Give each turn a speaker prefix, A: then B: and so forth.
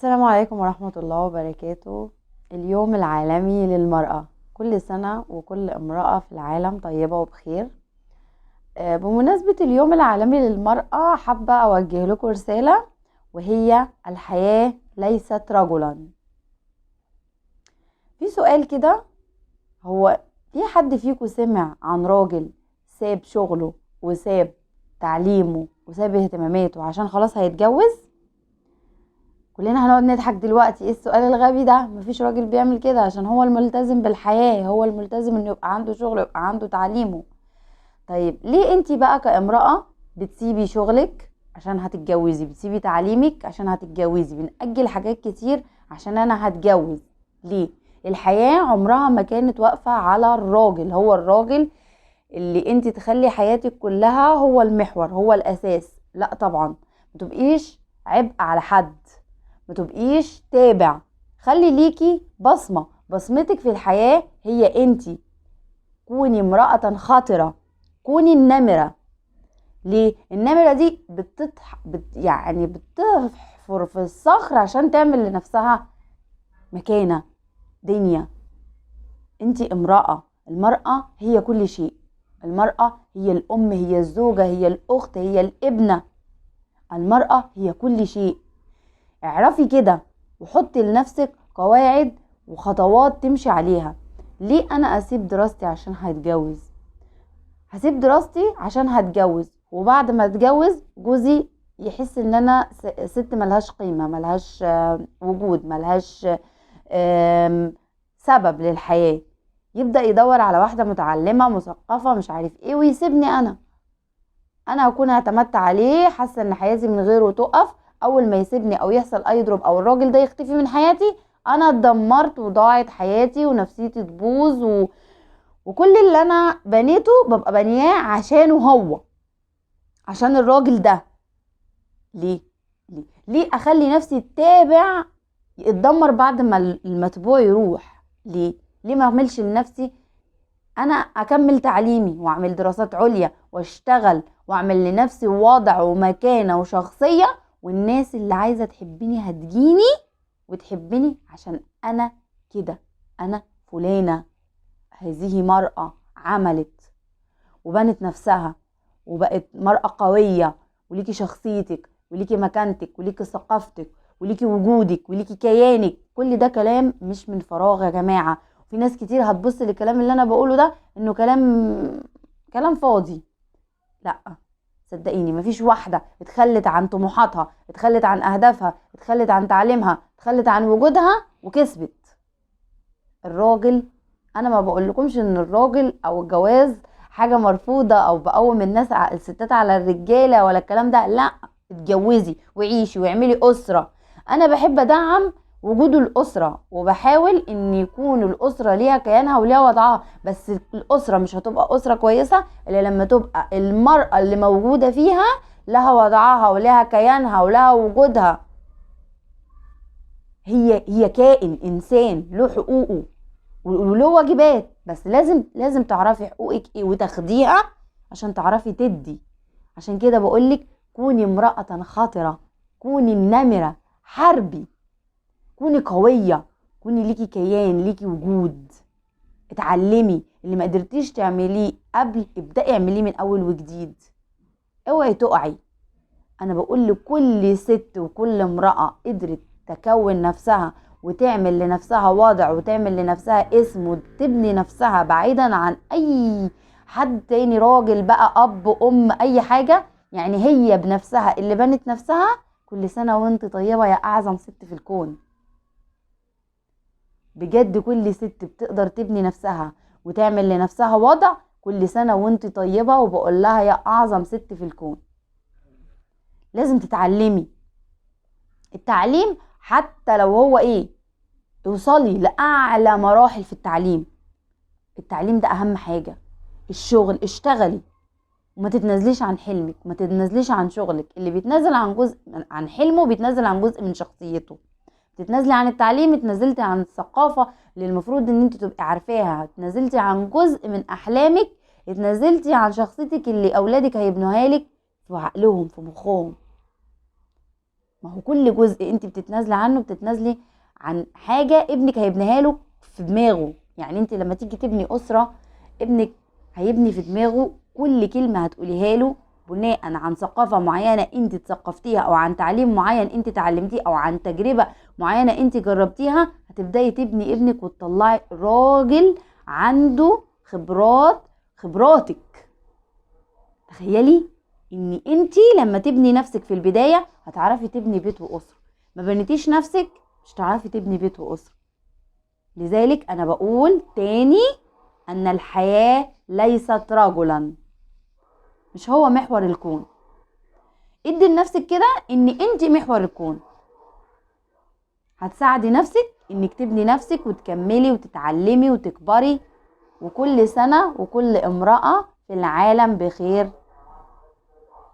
A: السلام عليكم ورحمة الله وبركاته. اليوم العالمي للمرأة، كل سنة وكل امرأة في العالم طيبة وبخير. بمناسبة اليوم العالمي للمرأة حابة أوجه لكم رسالة، وهي الحياة ليست رجلا. في سؤال كده، هو في حد فيكم سمع عن راجل ساب شغله وساب تعليمه وساب اهتماماته عشان خلاص هيتجوز؟ كلنا هنقعد نضحك دلوقتي، ايه السؤال الغبي ده؟ مفيش راجل بيعمل كده، عشان هو الملتزم بالحياة، هو الملتزم انه يبقى عنده شغل، يبقى عنده تعليمه. طيب ليه انتي بقى كامرأة بتسيبي شغلك عشان هتتجوزي، بتسيبي تعليمك عشان هتتجوزي، بنأجل حاجات كتير عشان انا هتجوز؟ ليه؟ الحياة عمرها ما كانت واقفة على الراجل، هو الراجل اللي انتي تخلي حياتك كلها هو المحور، هو الاساس. لا طبعا، متبقيش عبء على حد، ما تبقيش تابع. خلي ليكي بصمتك في الحياة هي انتي. كوني امرأة خاطرة، كوني النمرة. ليه؟ النمرة دي يعني بتحفر في الصخر عشان تعمل لنفسها مكانة، دنيا. انتي امرأة، المرأة هي كل شيء. المرأة هي الأم، هي الزوجة، هي الأخت، هي الابنة. المرأة هي كل شيء. اعرفي كده، وحطي لنفسك قواعد وخطوات تمشي عليها. ليه انا اسيب دراستي عشان هتجوز؟ هسيب دراستي عشان هتجوز، وبعد ما اتجوز جوزي يحس ان انا ست ملهاش قيمة، ملهاش وجود، ملهاش سبب للحياة. يبدأ يدور على واحدة متعلمة مثقفة مش عارف ايه، ويسيبني انا هكون اعتمدت عليه، حاسه ان حياتي من غيره تقف. اول ما يسيبني او يحصل اي دروب او الراجل ده يختفي من حياتي، انا اتدمرت وضاعت حياتي ونفسيتي تبوظ وكل اللي انا بنيته ببقى بنياه عشانه هو، عشان الراجل ده. ليه؟ ليه اخلي نفسي تابع يتدمر بعد ما المتبوع يروح؟ ليه ما اعملش لنفسي انا اكمل تعليمي واعمل دراسات عليا واشتغل واعمل لنفسي وضع ومكانة وشخصية، والناس اللي عايزة تحبني هتجيني وتحبني عشان انا كده. انا فلانة، هذه مرأة عملت وبنت نفسها وبقت مرأة قوية، وليكي شخصيتك وليكي مكانتك وليكي ثقافتك وليكي وجودك وليكي كيانك. كل ده كلام مش من فراغ يا جماعة. في ناس كتير هتبص للكلام اللي انا بقوله ده انه كلام فاضي. لا، صدقيني مفيش واحدة اتخلت عن طموحاتها، اتخلت عن اهدافها، اتخلت عن تعليمها، اتخلت عن وجودها وكسبت. الراجل، انا ما بقولكمش ان الراجل او الجواز حاجة مرفوضة او بقوم الستات على الرجالة ولا الكلام ده، لا. اتجوزي وعيشي واعملي اسرة. انا بحب ادعم وجود الاسرة، وبحاول ان يكون الاسرة ليها كيانها وليها وضعها، بس الاسرة مش هتبقى اسرة كويسة الا لما تبقى المرأة اللي موجودة فيها لها وضعها ولها كيانها ولها وجودها. هي كائن انسان له حقوقه وله واجبات، بس لازم تعرفي حقوقك ايه وتاخديها عشان تعرفي تدي. عشان كده بقولك كوني امرأة خاطرة، كوني النمرة، حربي، كوني قوية، كوني ليكي كيان، ليكي وجود. اتعلمي اللي ما قدرتيش تعمليه قبل، ابدأي اعمليه من اول وجديد. اوعي تقعي. انا بقول لكل ست وكل امرأة قدرت تكون نفسها وتعمل لنفسها وضع وتعمل لنفسها اسم وتبني نفسها بعيدا عن اي حد تاني، راجل بقى، اب، ام، اي حاجة، يعني هي بنفسها اللي بنت نفسها. كل سنة وانت طيبة يا اعظم ست في الكون. بجد كل ست بتقدر تبني نفسها وتعمل لنفسها وضع، كل سنة وانت طيبة، وبقول لها يا اعظم ست في الكون. لازم تتعلمي. التعليم حتى لو هو ايه، توصلي لأعلى مراحل في التعليم. التعليم ده أهم حاجة. الشغل، اشتغلي وما تتنازليش عن حلمك، ما تتنازليش عن شغلك. اللي بيتنازل عن جزء عن حلمه بيتنازل عن جزء من شخصيته. تتنازلي عن التعليم، اتنازلتي عن الثقافة اللي المفروض ان انت تبقي عارفاها، اتنازلتي عن جزء من احلامك، اتنازلتي عن شخصيتك اللي اولادك هيبنوها لك في عقلهم في مخهم. ما هو كل جزء انت بتتنازلي عنه بتتنازلي عن حاجة ابنك هيبنيها له في دماغه. يعني انت لما تيجي تبني أسرة، ابنك هيبني في دماغه كل كلمة هتقوليها له بناء عن ثقافة معينة انت تثقفتيها، او عن تعليم معين انت تعلمتيه، او عن تجربة معينة انت جربتيها. هتبدأي تبني ابنك وتطلعي راجل عنده خبراتك. تخيلي ان انتي لما تبني نفسك في البداية هتعرفي تبني بيت واسرة. ما بنيتيش نفسك مش هتعرفي تبني بيت واسرة. لذلك انا بقول تاني ان الحياة ليست رجلا، مش هو محور الكون. ادي لنفسك كده ان انتي محور الكون. هتساعدي نفسك انك تبني نفسك وتكملي وتتعلمي وتكبري، وكل سنة وكل امرأة في العالم بخير